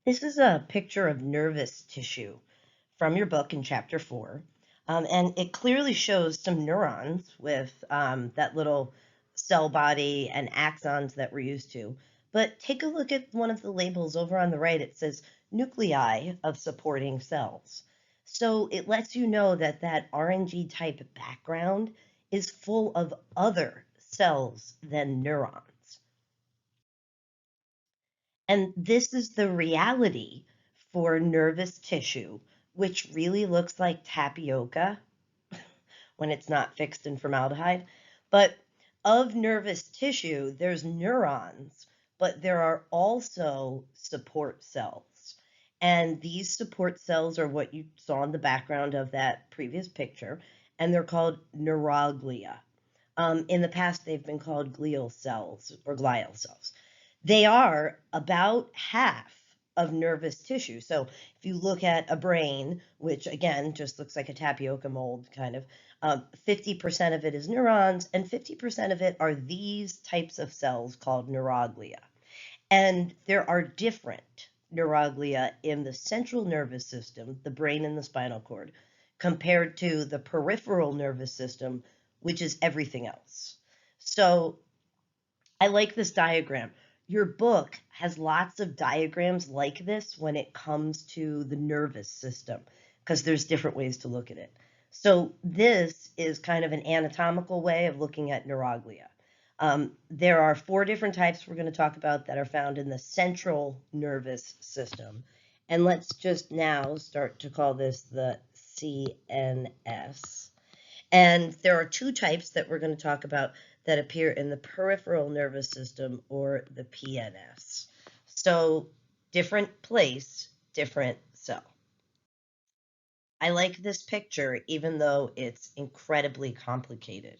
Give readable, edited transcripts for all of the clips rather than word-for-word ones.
This is a picture of nervous tissue from your book in chapter 4. And it clearly shows some neurons with that little cell body and axons that we're used to. But take a look at one of the labels over on the right. It says nuclei of supporting cells. So it lets you know that that RNG type background is full of other cells than neurons. And this is the reality for nervous tissue, which really looks like tapioca when it's not fixed in formaldehyde. But of nervous tissue, there's neurons, but there are also support cells. And these support cells are what you saw in the background of that previous picture, and they're called neuroglia. In the past, they've been called glial cells or glial cells. They are about half of nervous tissue. So if you look at a brain, which again just looks like a tapioca mold kind of, 50% of it is neurons and 50% of it are these types of cells called neuroglia. And there are different neuroglia in the central nervous system, the brain and the spinal cord, compared to the peripheral nervous system, which is everything else. So I like this diagram. Your book has lots of diagrams like this when it comes to the nervous system, because there's different ways to look at it. So this is kind of an anatomical way of looking at neuroglia. There are 4 different types we're going to talk about that are found in the central nervous system. And let's just now start to call this the CNS. And there are 2 types that we're going to talk about that appear in the peripheral nervous system or the PNS. So different place, different cell. I like this picture even though it's incredibly complicated.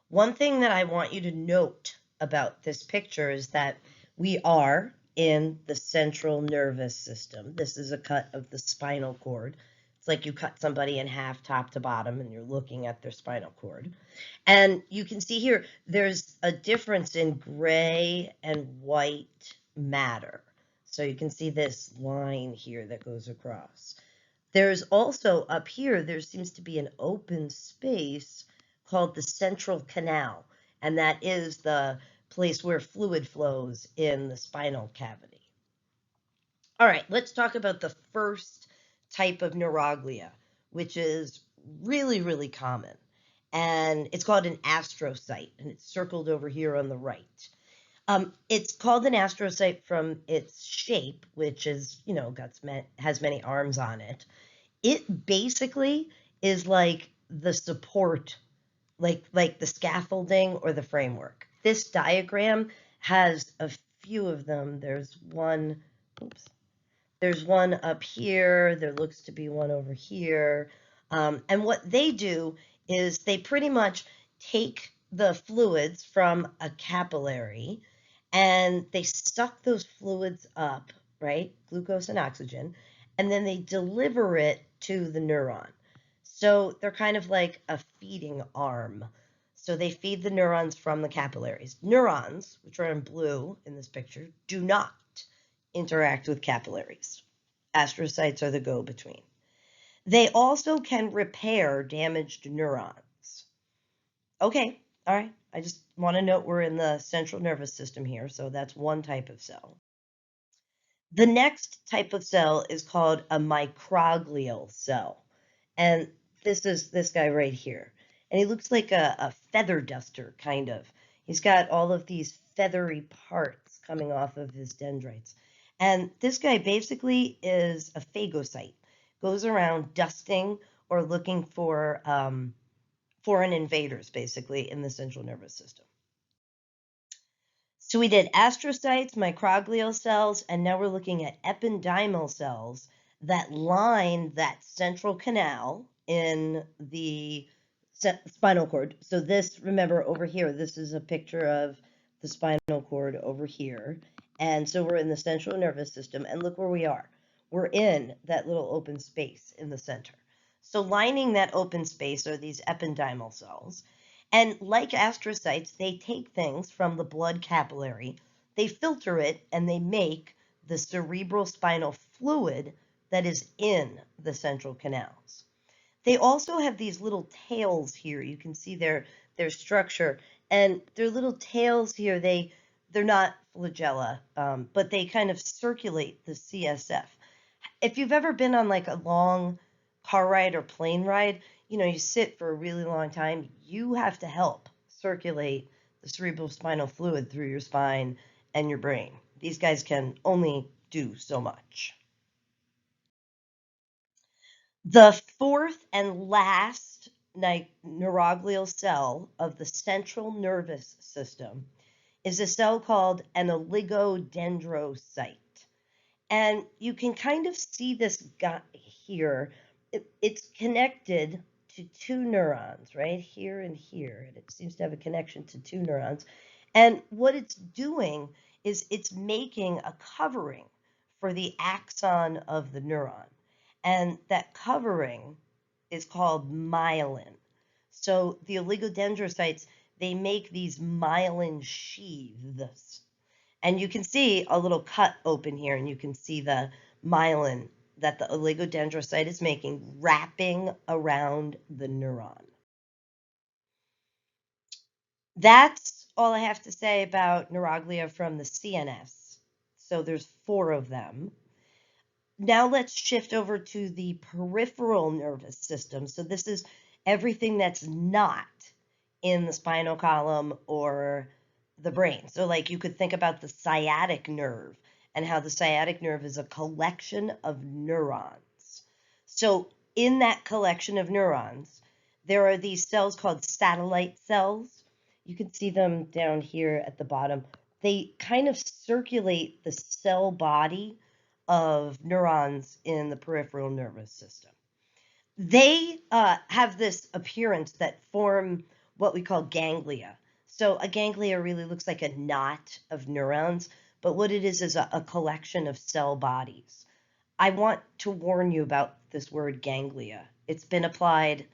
One thing that I want you to note about this picture is that we are in the central nervous system. This is a cut of the spinal cord. It's like you cut somebody in half top to bottom and you're looking at their spinal cord. And you can see here, there's a difference in gray and white matter. So you can see this line here that goes across. There's also up here, there seems to be an open space called the central canal, and that is the place where fluid flows in the spinal cavity. All right, let's talk about the first type of neuroglia, which is really, really common. And it's called an astrocyte, and it's circled over here on the right. It's called an astrocyte from its shape, which is, has many arms on it. It basically is like the support, like the scaffolding or the framework. This diagram has a few of them. There's one, oops, there's one up here. There looks to be one over here. And what they do is they pretty much take the fluids from a capillary and they suck those fluids up, right? Glucose and oxygen, and then they deliver it to the neuron. So they're kind of like a feeding arm. So they feed the neurons from the capillaries. Neurons, which are in blue in this picture, do not interact with capillaries. Astrocytes are the go-between. They also can repair damaged neurons. Okay, all right. I just want to note we're in the central nervous system here, so that's one type of cell. The next type of cell is called a microglial cell. And this is this guy right here. And he looks like a feather duster, kind of. He's got all of these feathery parts coming off of his dendrites. And this guy basically is a phagocyte, goes around dusting or looking for foreign invaders, basically, in the central nervous system. So we did astrocytes, microglial cells, and now we're looking at ependymal cells that line that central canal in the spinal cord. So this, remember over here, this is a picture of the spinal cord over here. And so we're in the central nervous system, and look where we are. We're in that little open space in the center. So lining that open space are these ependymal cells. And like astrocytes, they take things from the blood capillary, they filter it, and they make the cerebral spinal fluid that is in the central canals. They also have these little tails here. You can see their structure, and their little tails here, they're not flagella, but they kind of circulate the CSF. If you've ever been on like a long car ride or plane ride, you sit for a really long time, you have to help circulate the cerebral spinal fluid through your spine and your brain. These guys can only do so much. The fourth and last neuroglial cell of the central nervous system is a cell called an oligodendrocyte. And you can kind of see this guy here. It's connected to two neurons, right here and here. And it seems to have a connection to two neurons. And what it's doing is it's making a covering for the axon of the neuron. And that covering is called myelin. So the oligodendrocytes, they make these myelin sheaths. And you can see a little cut open here, and you can see the myelin that the oligodendrocyte is making wrapping around the neuron. That's all I have to say about neuroglia from the CNS. So there's 4 of them. Now let's shift over to the peripheral nervous system. So this is everything that's not in the spinal column or the brain. So like you could think about the sciatic nerve and how the sciatic nerve is a collection of neurons. So in that collection of neurons, there are these cells called satellite cells. You can see them down here at the bottom. They kind of circulate the cell body of neurons in the peripheral nervous system. They have this appearance that form what we call ganglia. So a ganglia really looks like a knot of neurons, but what it is a collection of cell bodies. I want to warn you about this word ganglia. It's been applied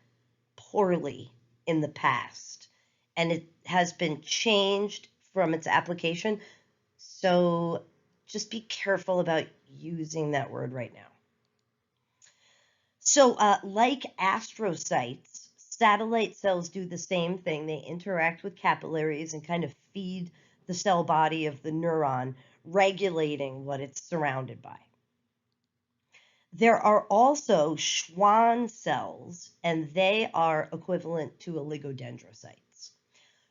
poorly in the past, and it has been changed from its application. So just be careful about using that word right now. So like astrocytes, satellite cells do the same thing. They interact with capillaries and kind of feed the cell body of the neuron, regulating what it's surrounded by. There are also Schwann cells, and they are equivalent to oligodendrocytes.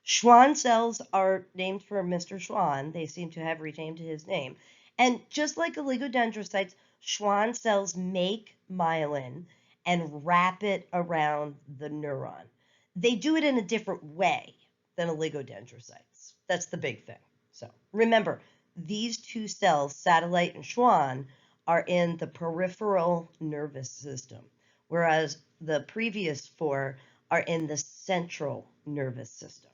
Schwann cells are named for Mr. Schwann. They seem to have retained his name. And just like oligodendrocytes, Schwann cells make myelin and wrap it around the neuron. They do it in a different way than oligodendrocytes. That's the big thing. So remember, these 2 cells, satellite and Schwann, are in the peripheral nervous system, whereas the previous 4 are in the central nervous system.